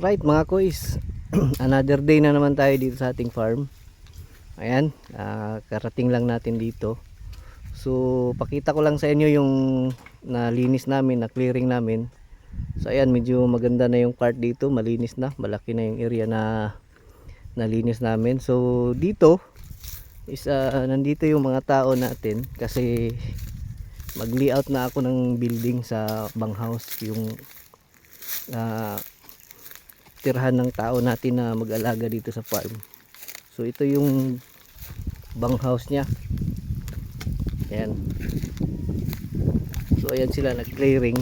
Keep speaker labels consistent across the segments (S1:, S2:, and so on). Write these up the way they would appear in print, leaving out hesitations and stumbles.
S1: Alright mga kois, another day na naman tayo dito sa ating farm. Ayan, karating lang natin dito. So pakita ko lang sa inyo yung nalinis namin, na clearing namin. So ayan, medyo maganda na yung part dito, malinis na, malaki na yung area na nalinis namin. So dito is nandito yung mga tao natin kasi mag-layout na ako ng building sa banghouse, yung tirahan ng tao natin na mag-alaga dito sa farm. So ito yung banghouse niya. Ayan. So ayan sila nag-clearing.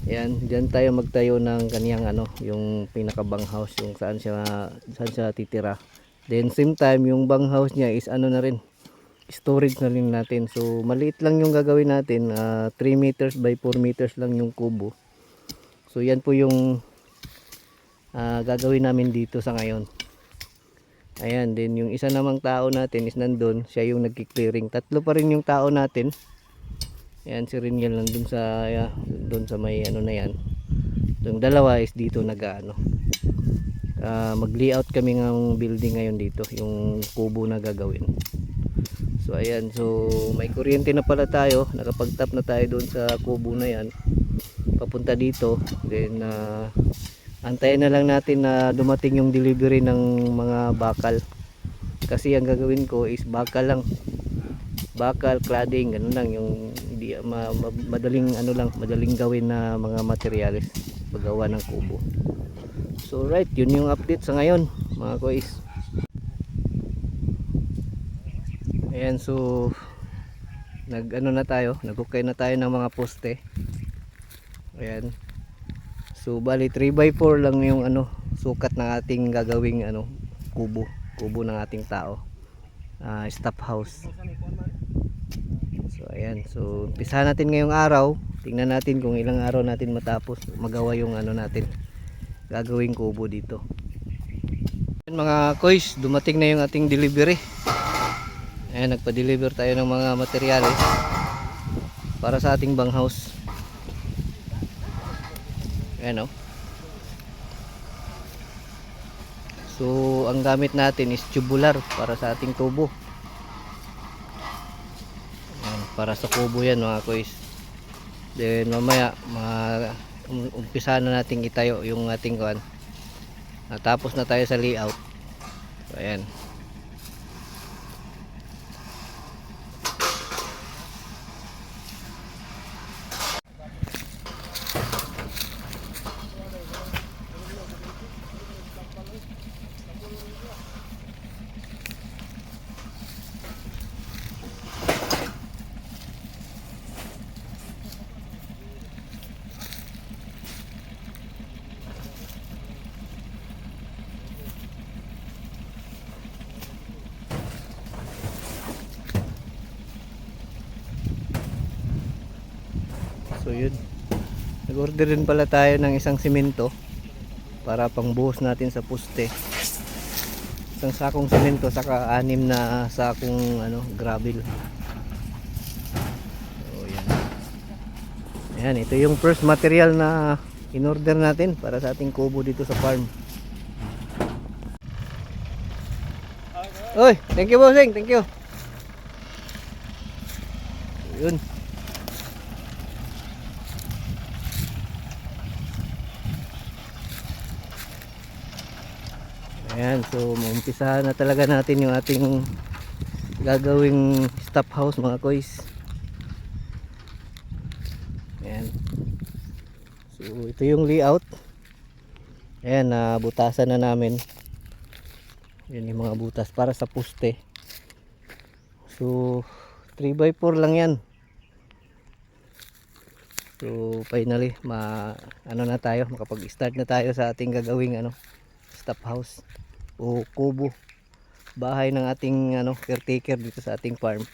S1: Ayan, diyan tayo magtayo ng kaniyang yung pinaka banghouse, yung saan siya titira. Then same time yung banghouse niya is na rin, storage na rin natin. So maliit lang yung gagawin natin, 3 meters by 4 meters lang yung kubo. So yan po yung gagawin namin dito sa ngayon. Ayan, then yung isa namang tao natin is nandun, siya yung nagki-clearing. Tatlo pa rin yung tao natin. Ayan, si Riniel nandun sa doon sa may na yan. Yung dalawa is dito mag-layout kami ng building ngayon dito, yung kubo na gagawin. So ayan, so may kuryente na pala tayo, nakapag-tap na tayo doon sa kubo na yan papunta dito. Then antayin na lang natin na dumating yung delivery ng mga bakal, kasi ang gagawin ko is bakal lang, bakal, cladding, ganun lang yung madaling madaling gawin na mga materyales paggawa ng kubo. So right, yun yung update sa ngayon mga kois. Ayan, so nag-okay na tayo ng mga poste. Ayan. So bali 3x4 lang yung sukat ng ating gagawing kubo ng ating tao. Stop house. So ayan, so umpisahan natin ngayong araw. Tingnan natin kung ilang araw natin matapos magawa yung natin gagawing kubo dito. Ayan, mga kois, dumating na yung ating delivery. Ayan, nagpa-deliver tayo ng mga materyales para sa ating banghouse. Ayan, so ang gamit natin is tubular para sa ating tubo. Ayan, para sa kubo yan mga kois. Then mamaya umpisa na natin itayo yung ating kuan. Natapos na tayo sa layout. So ayan. So yun, nag-order din pala tayo ng isang simento para pangbuhos natin sa poste. Isang sakong simento saka 6 na sakong gravel. So yan. Ayan, ito yung first material na in-order natin para sa ating kubo dito sa farm. Oy, thank you bossing, thank you. So, yun. Ayan, so maumpisahan na talaga natin yung ating gagawing stop house mga kois. Ayan. So ito yung layout. Ayan, butasan na namin. Yan yung mga butas para sa poste. So 3x4 lang yan. So finally na tayo, makapag-start na tayo sa ating gagawing stop house o kubo, bahay ng ating caretaker dito sa ating farm.